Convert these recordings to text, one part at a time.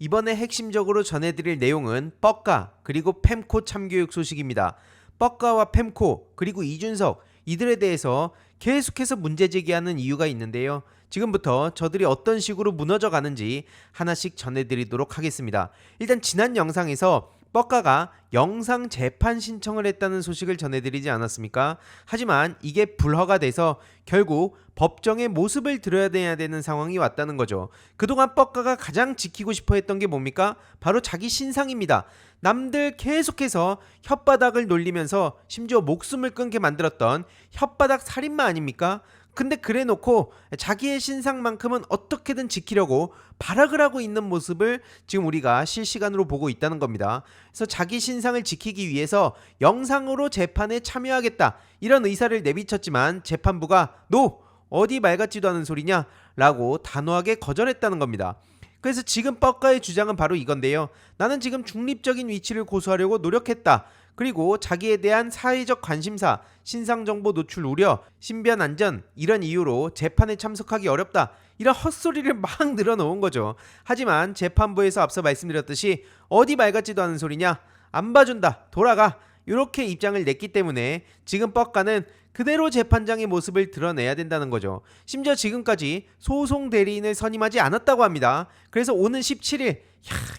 이번에 핵심적으로 전해드릴 내용은 뻑가 그리고 펨코 참교육 소식입니다. 뻑가와 펨코 그리고 이준석 이들에 대해서 계속해서 문제 제기하는 이유가 있는데요. 지금부터 저들이 어떤 식으로 무너져 가는지 하나씩 전해드리도록 하겠습니다. 일단 지난 영상에서 뻑가가 영상 재판 신청을 했다는 소식을 전해드리지 않았습니까? 하지만 이게 불허가 돼서 결국 법정의 모습을 드러내야 되는 상황이 왔다는 거죠. 그동안 뻑가가 가장 지키고 싶어 했던 게 뭡니까? 바로 자기 신상입니다. 남들 계속해서 혓바닥을 놀리면서 심지어 목숨을 끊게 만들었던 혓바닥 살인마 아닙니까? 근데 그래놓고 자기의 신상만큼은 어떻게든 지키려고 발악을 하고 있는 모습을 지금 우리가 실시간으로 보고 있다는 겁니다. 그래서 자기 신상을 지키기 위해서 영상으로 재판에 참여하겠다 이런 의사를 내비쳤지만 재판부가 NO! 어디 말 같지도 않은 소리냐? 라고 단호하게 거절했다는 겁니다. 그래서 지금 뻑가의 주장은 바로 이건데요. 나는 지금 중립적인 위치를 고수하려고 노력했다. 그리고 자기에 대한 사회적 관심사, 신상정보 노출 우려, 신변 안전 이런 이유로 재판에 참석하기 어렵다. 이런 헛소리를 막 늘어놓은 거죠. 하지만 재판부에서 앞서 말씀드렸듯이 어디 말 같지도 않은 소리냐? 안 봐준다. 돌아가. 이렇게 입장을 냈기 때문에 지금 뻑가는 그대로 재판장의 모습을 드러내야 된다는 거죠. 심지어 지금까지 소송 대리인을 선임하지 않았다고 합니다. 그래서 오는 17일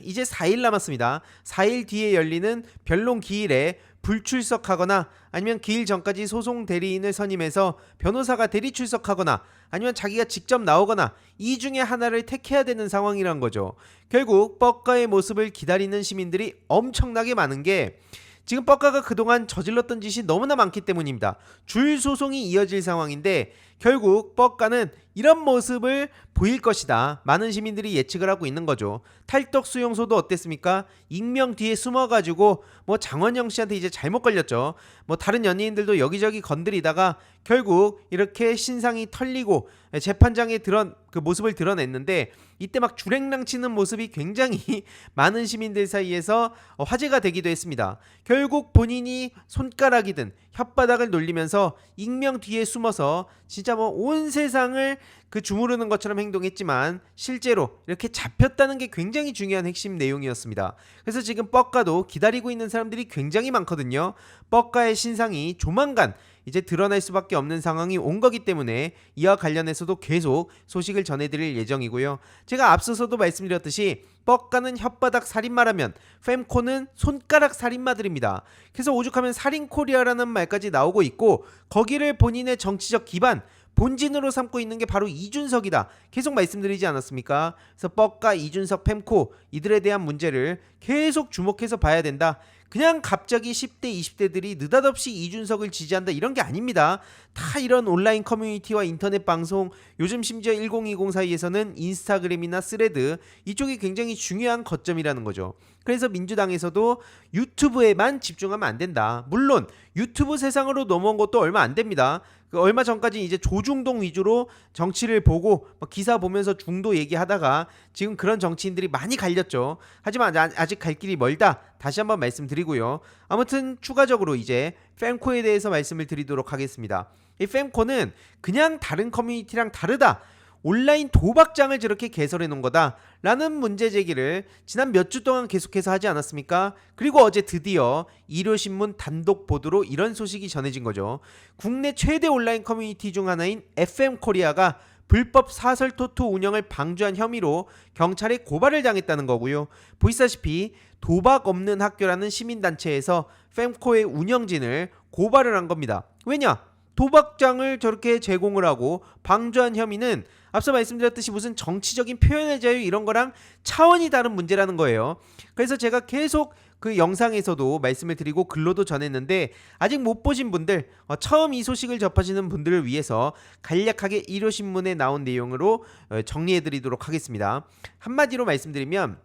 이제 4일 남았습니다. 4일 뒤에 열리는 변론 기일에 불출석하거나 아니면 기일 전까지 소송 대리인을 선임해서 변호사가 대리 출석하거나 아니면 자기가 직접 나오거나 이 중에 하나를 택해야 되는 상황이란 거죠. 결국 뻑가의 모습을 기다리는 시민들이 엄청나게 많은 게 지금 뻑가가 그동안 저질렀던 짓이 너무나 많기 때문입니다. 줄 소송이 이어질 상황인데 결국 뻑가는 이런 모습을 보일 것이다. 많은 시민들이 예측을 하고 있는 거죠. 탈덕 수용소도 어땠습니까? 익명 뒤에 숨어가지고 장원영 씨한테 이제 잘못 걸렸죠. 다른 연예인들도 여기저기 건드리다가 결국 이렇게 신상이 털리고 재판장에 그 모습을 드러냈는데 이때 막 주랭랑 치는 모습이 굉장히 많은 시민들 사이에서 화제가 되기도 했습니다. 결국 본인이 손가락이든 혓바닥을 놀리면서 익명 뒤에 숨어서 진짜 온 세상을 주무르는 것처럼 행동했지만 실제로 이렇게 잡혔다는 게 굉장히 중요한 핵심 내용이었습니다. 그래서 지금 뻑가도 기다리고 있는 사람들이 굉장히 많거든요. 뻑가의 신상이 조만간 이제 드러날 수밖에 없는 상황이 온 거기 때문에 이와 관련해서도 계속 소식을 전해드릴 예정이고요. 제가 앞서서도 말씀드렸듯이 뻑가는 혓바닥 살인마라면 펨코는 손가락 살인마들입니다. 그래서 오죽하면 살인코리아라는 말까지 나오고 있고 거기를 본인의 정치적 기반 본진으로 삼고 있는 게 바로 이준석이다. 계속 말씀드리지 않았습니까? 그래서 뻑가, 이준석, 펨코 이들에 대한 문제를 계속 주목해서 봐야 된다. 그냥 갑자기 10대, 20대들이 느닷없이 이준석을 지지한다 이런 게 아닙니다. 다 이런 온라인 커뮤니티와 인터넷 방송, 요즘 심지어 1020 사이에서는 인스타그램이나 스레드 이쪽이 굉장히 중요한 거점이라는 거죠. 그래서 민주당에서도 유튜브에만 집중하면 안 된다. 물론 유튜브 세상으로 넘어온 것도 얼마 안 됩니다. 얼마 전까지 이제 조중동 위주로 정치를 보고 기사 보면서 중도 얘기하다가 지금 그런 정치인들이 많이 갈렸죠. 하지만 아직 갈 길이 멀다. 다시 한번 말씀드리고요. 아무튼 추가적으로 이제 펨코에 대해서 말씀을 드리도록 하겠습니다. 이 펨코는 그냥 다른 커뮤니티랑 다르다. 온라인 도박장을 저렇게 개설해 놓은 거다 라는 문제 제기를 지난 몇 주 동안 계속해서 하지 않았습니까? 그리고 어제 드디어 일요신문 단독 보도로 이런 소식이 전해진 거죠. 국내 최대 온라인 커뮤니티 중 하나인 FM코리아가 불법 사설 토토 운영을 방조한 혐의로 경찰에 고발을 당했다는 거고요. 보시다시피 도박 없는 학교라는 시민단체에서 펨코의 운영진을 고발을 한 겁니다. 왜냐? 도박장을 저렇게 제공을 하고 방조한 혐의는 앞서 말씀드렸듯이 무슨 정치적인 표현의 자유 이런 거랑 차원이 다른 문제라는 거예요. 그래서 제가 계속 그 영상에서도 말씀을 드리고 글로도 전했는데 아직 못 보신 분들, 처음 이 소식을 접하시는 분들을 위해서 간략하게 일요신문에 나온 내용으로 정리해드리도록 하겠습니다. 한마디로 말씀드리면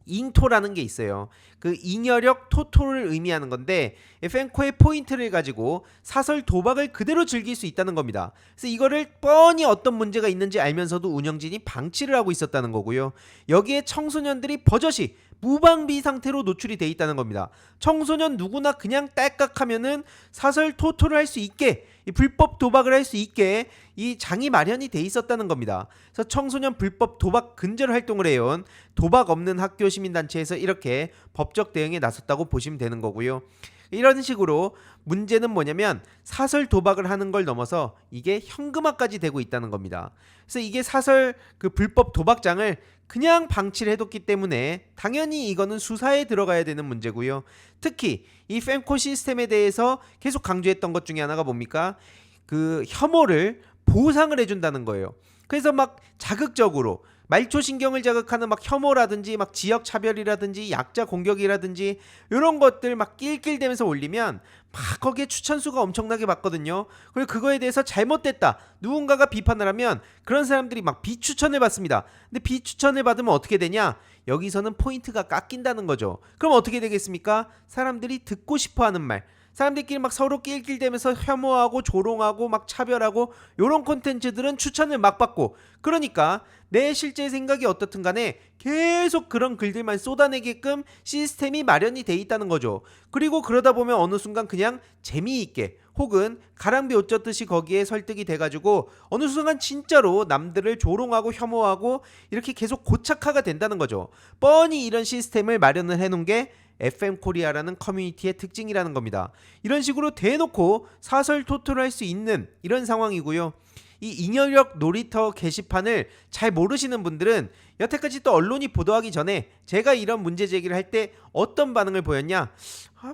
잉토라는 게 있어요. 그 잉여력 토토를 의미하는 건데 펨코의 포인트를 가지고 사설 도박을 그대로 즐길 수 있다는 겁니다. 그래서 이거를 뻔히 어떤 문제가 있는지 알면서도 운영진이 방치를 하고 있었다는 거고요. 여기에 청소년들이 버젓이 무방비 상태로 노출이 돼 있다는 겁니다. 청소년 누구나 그냥 딸깍하면은 사설 토토를 할 수 있게 이 불법 도박을 할 수 있게 이 장이 마련이 돼 있었다는 겁니다. 그래서 청소년 불법 도박 근절 활동을 해온 도박 없는 학교 시민단체에서 이렇게 법적 대응에 나섰다고 보시면 되는 거고요. 이런 식으로 문제는 뭐냐면 사설 도박을 하는 걸 넘어서 이게 현금화까지 되고 있다는 겁니다. 그래서 이게 사설 그 불법 도박장을 그냥 방치를 해뒀기 때문에 당연히 이거는 수사에 들어가야 되는 문제고요. 특히 이 fem코 시스템에 대해서 계속 강조했던 것 중에 하나가 뭡니까? 그 혐오를 보상을 해준다는 거예요. 그래서 막 자극적으로 말초신경을 자극하는 막 혐오라든지 막 지역 차별이라든지 약자 공격이라든지 이런 것들 막 낄낄대면서 올리면 막 거기에 추천수가 엄청나게 받거든요. 그리고 그거에 대해서 잘못됐다 누군가가 비판을 하면 그런 사람들이 막 비추천을 받습니다. 근데 비추천을 받으면 어떻게 되냐? 여기서는 포인트가 깎인다는 거죠. 그럼 어떻게 되겠습니까? 사람들이 듣고 싶어하는 말, 사람들끼리 막 서로 낄낄대면서 혐오하고 조롱하고 막 차별하고 요런 콘텐츠들은 추천을 막 받고, 그러니까 내 실제 생각이 어떻든 간에 계속 그런 글들만 쏟아내게끔 시스템이 마련이 돼 있다는 거죠. 그리고 그러다 보면 어느 순간 그냥 재미있게 혹은 가랑비 옷 젖듯이 거기에 설득이 돼가지고 어느 순간 진짜로 남들을 조롱하고 혐오하고 이렇게 계속 고착화가 된다는 거죠. 뻔히 이런 시스템을 마련을 해놓은 게 FM 코리아라는 커뮤니티의 특징이라는 겁니다. 이런 식으로 대놓고 사설 토토를 할 수 있는 이런 상황이고요. 이 잉여력 놀이터 게시판을 잘 모르시는 분들은 여태까지 또 언론이 보도하기 전에 제가 이런 문제 제기를 할 때 어떤 반응을 보였냐?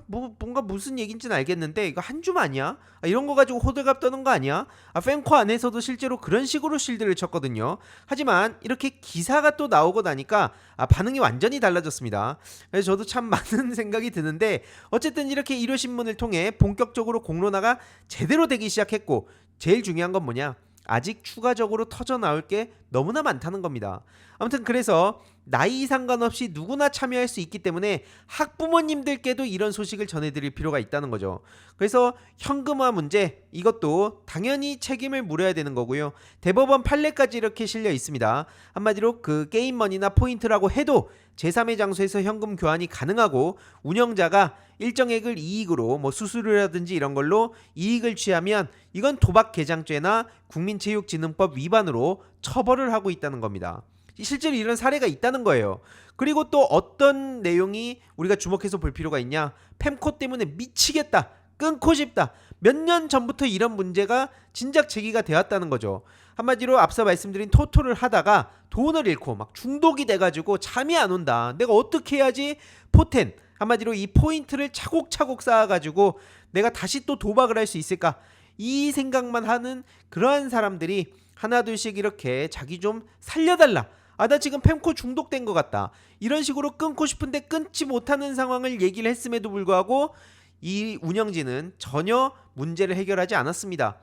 뭔가 무슨 얘기인지는 알겠는데 이거 한 줌 아니야? 이런 거 가지고 호들갑 떠는 거 아니야? 팬코 안에서도 실제로 그런 식으로 실드를 쳤거든요. 하지만 이렇게 기사가 또 나오고 나니까 반응이 완전히 달라졌습니다. 그래서 저도 참 많은 생각이 드는데 어쨌든 이렇게 일요신문을 통해 본격적으로 공론화가 제대로 되기 시작했고, 제일 중요한 건 뭐냐? 아직 추가적으로 터져 나올 게 너무나 많다는 겁니다. 아무튼 그래서 나이 상관없이 누구나 참여할 수 있기 때문에 학부모님들께도 이런 소식을 전해드릴 필요가 있다는 거죠. 그래서 현금화 문제, 이것도 당연히 책임을 물어야 되는 거고요. 대법원 판례까지 이렇게 실려 있습니다. 한마디로 그 게임머니나 포인트라고 해도 제3의 장소에서 현금 교환이 가능하고, 운영자가 일정액을 이익으로 뭐 수수료라든지 이런 걸로 이익을 취하면 이건 도박개장죄나 국민체육진흥법 위반으로 처벌을 하고 있다는 겁니다. 실제로 이런 사례가 있다는 거예요. 그리고 또 어떤 내용이 우리가 주목해서 볼 필요가 있냐? fem코 때문에 미치겠다, 끊고 싶다, 몇 년 전부터 이런 문제가 진작 제기가 되었다는 거죠. 한마디로 앞서 말씀드린 토토를 하다가 돈을 잃고 막 중독이 돼가지고 잠이 안 온다, 내가 어떻게 해야지 포텐, 한마디로 이 포인트를 차곡차곡 쌓아가지고 내가 다시 또 도박을 할 수 있을까, 이 생각만 하는 그러한 사람들이 하나둘씩 이렇게 자기 좀 살려달라, 나 지금 fem코 중독된 것 같다, 이런 식으로 끊고 싶은데 끊지 못하는 상황을 얘기를 했음에도 불구하고 이 운영진은 전혀 문제를 해결하지 않았습니다.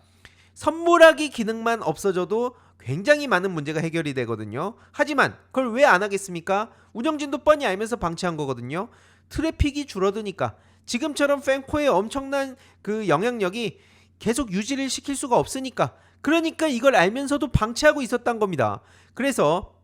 선물하기 기능만 없어져도 굉장히 많은 문제가 해결이 되거든요. 하지만 그걸 왜 안 하겠습니까? 운영진도 뻔히 알면서 방치한 거거든요. 트래픽이 줄어드니까. 지금처럼 fem코의 엄청난 그 영향력이 계속 유지를 시킬 수가 없으니까. 그러니까 이걸 알면서도 방치하고 있었던 겁니다. 그래서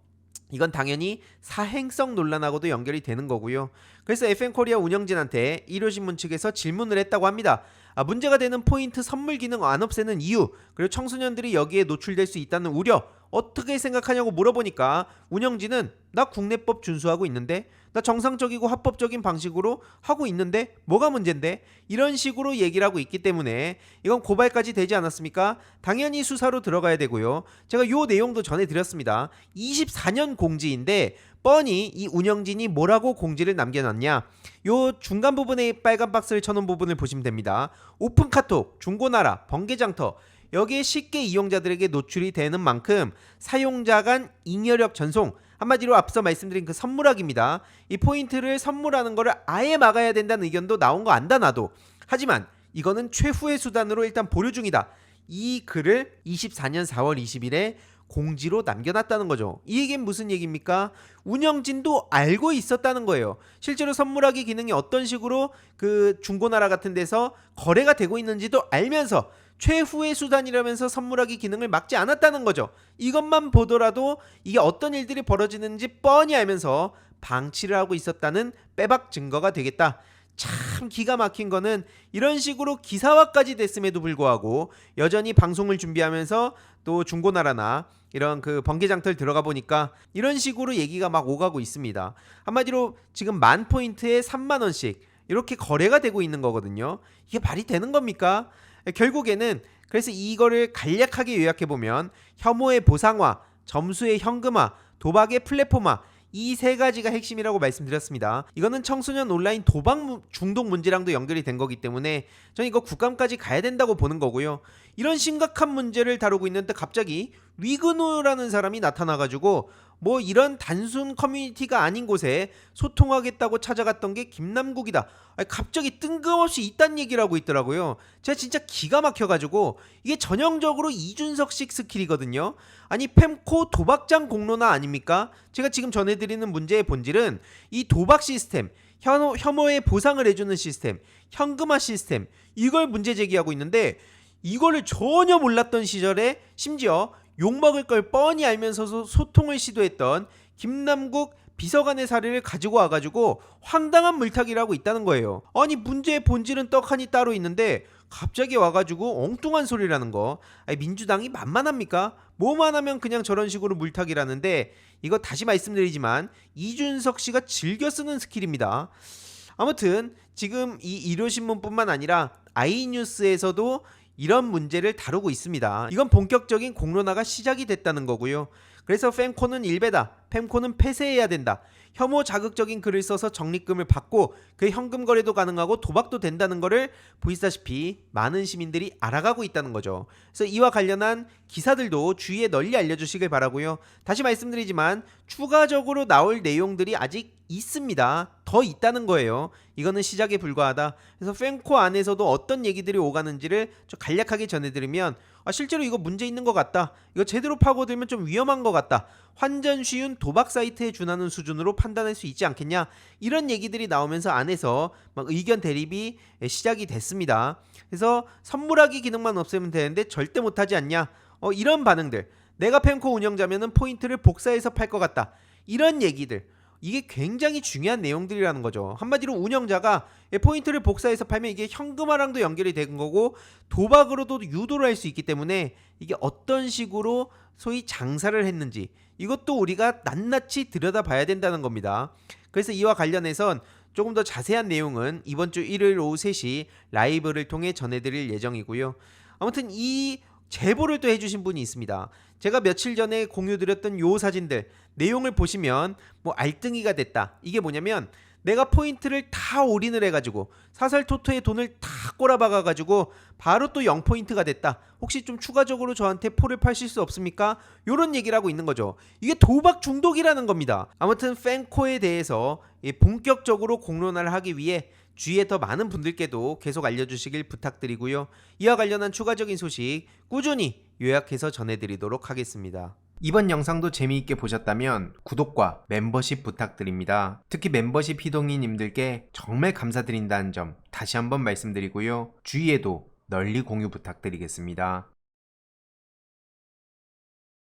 이건 당연히 사행성 논란하고도 연결이 되는 거고요. 그래서 FM코리아 운영진한테 일요신문 측에서 질문을 했다고 합니다. 문제가 되는 포인트 선물 기능 안 없애는 이유, 그리고 청소년들이 여기에 노출될 수 있다는 우려 어떻게 생각하냐고 물어보니까 운영진은 나 국내법 준수하고 있는데, 나 정상적이고 합법적인 방식으로 하고 있는데 뭐가 문제인데, 이런 식으로 얘기를 하고 있기 때문에 이건 고발까지 되지 않았습니까? 당연히 수사로 들어가야 되고요. 제가 요 내용도 전해드렸습니다. 24년 공지인데 뻔히 이 운영진이 뭐라고 공지를 남겨놨냐, 요 중간 부분에 빨간 박스를 쳐놓은 부분을 보시면 됩니다. 오픈카톡, 중고나라, 번개장터, 여기에 쉽게 이용자들에게 노출이 되는 만큼 사용자 간 잉여력 전송, 한마디로 앞서 말씀드린 그 선물하기입니다. 이 포인트를 선물하는 거를 아예 막아야 된다는 의견도 나온 거 안다 나도. 하지만 이거는 최후의 수단으로 일단 보류 중이다, 이 글을 24년 4월 20일에 공지로 남겨놨다는 거죠. 이 얘기는 무슨 얘기입니까? 운영진도 알고 있었다는 거예요. 실제로 선물하기 기능이 어떤 식으로 그 중고나라 같은 데서 거래가 되고 있는지도 알면서 최후의 수단이라면서 선물하기 기능을 막지 않았다는 거죠. 이것만 보더라도 이게 어떤 일들이 벌어지는지 뻔히 알면서 방치를 하고 있었다는 빼박 증거가 되겠다. 참 기가 막힌 거는 이런 식으로 기사화까지 됐음에도 불구하고 여전히 방송을 준비하면서 또 중고나라나 이런 그 번개장터를 들어가 보니까 이런 식으로 얘기가 막 오가고 있습니다. 한마디로 지금 10,000포인트에 30,000원씩 이렇게 거래가 되고 있는 거거든요. 이게 말이 되는 겁니까? 결국에는 그래서 이거를 간략하게 요약해보면 혐오의 보상화, 점수의 현금화, 도박의 플랫폼화, 이 세 가지가 핵심이라고 말씀드렸습니다. 이거는 청소년 온라인 도박 중독 문제랑도 연결이 된 거기 때문에 저는 이거 국감까지 가야 된다고 보는 거고요. 이런 심각한 문제를 다루고 있는데 갑자기 위근우라는 사람이 나타나가지고 뭐 이런 단순 커뮤니티가 아닌 곳에 소통하겠다고 찾아갔던 게 김남국이다. 아니, 갑자기 뜬금없이 이딴 얘기를 하고 있더라고요. 제가 진짜 기가 막혀가지고 이게 전형적으로 이준석식 스킬이거든요. 아니 fem코 도박장 공론화 아닙니까? 제가 지금 전해드리는 문제의 본질은 이 도박 시스템, 혐오의 보상을 해주는 시스템, 현금화 시스템, 이걸 문제 제기하고 있는데 이거를 전혀 몰랐던 시절에 심지어 욕먹을 걸 뻔히 알면서도 소통을 시도했던 김남국 비서관의 사례를 가지고 와가지고 황당한 물타기를 하고 있다는 거예요. 아니 문제의 본질은 떡하니 따로 있는데 갑자기 와가지고 엉뚱한 소리라는 거. 아니, 민주당이 만만합니까? 뭐만 하면 그냥 저런 식으로 물타기라는데 이거 다시 말씀드리지만 이준석 씨가 즐겨 쓰는 스킬입니다. 아무튼 지금 이 일요신문뿐만 아니라 아이뉴스에서도 이런 문제를 다루고 있습니다. 이건 본격적인 공론화가 시작이 됐다는 거고요. 그래서 fem코는 일배다, fem코는 폐쇄해야 된다, 혐오 자극적인 글을 써서 적립금을 받고 그 현금 거래도 가능하고 도박도 된다는 거를 보시다시피 많은 시민들이 알아가고 있다는 거죠. 그래서 이와 관련한 기사들도 주위에 널리 알려주시길 바라고요. 다시 말씀드리지만 추가적으로 나올 내용들이 아직 있습니다. 더 있다는 거예요. 이거는 시작에 불과하다. 그래서 fem코 안에서도 어떤 얘기들이 오가는지를 좀 간략하게 전해드리면 실제로 이거 문제 있는 것 같다, 이거 제대로 파고들면 좀 위험한 것 같다, 환전 쉬운 도박 사이트에 준하는 수준으로 판단할 수 있지 않겠냐, 이런 얘기들이 나오면서 안에서 막 의견 대립이 시작이 됐습니다. 그래서 선물하기 기능만 없애면 되는데 절대 못하지 않냐, 이런 반응들, 내가 fem코 운영자면은 포인트를 복사해서 팔 것 같다, 이런 얘기들, 이게 굉장히 중요한 내용들이라는 거죠. 한마디로 운영자가 포인트를 복사해서 팔면 이게 현금화랑도 연결이 된 거고 도박으로도 유도를 할 수 있기 때문에 이게 어떤 식으로 소위 장사를 했는지 이것도 우리가 낱낱이 들여다봐야 된다는 겁니다. 그래서 이와 관련해선 조금 더 자세한 내용은 이번 주 일요일 오후 3시 라이브를 통해 전해드릴 예정이고요. 아무튼 이 제보를 또 해주신 분이 있습니다. 제가 며칠 전에 공유드렸던 요 사진들 내용을 보시면 뭐 알등이가 됐다, 이게 뭐냐면 내가 포인트를 다 올인을 해가지고 사설토토에 돈을 다 꼬라박아가지고 바로 또 0포인트가 됐다, 혹시 좀 추가적으로 저한테 포를 파실 수 없습니까? 요런 얘기를 하고 있는 거죠. 이게 도박 중독이라는 겁니다. 아무튼 fem코에 대해서 본격적으로 공론화를 하기 위해 주위에 더 많은 분들께도 계속 알려주시길 부탁드리고요. 이와 관련한 추가적인 소식 꾸준히 요약해서 전해드리도록 하겠습니다. 이번 영상도 재미있게 보셨다면 구독과 멤버십 부탁드립니다. 특히 멤버십 희동이님들께 정말 감사드린다는 점 다시 한번 말씀드리고요. 주위에도 널리 공유 부탁드리겠습니다.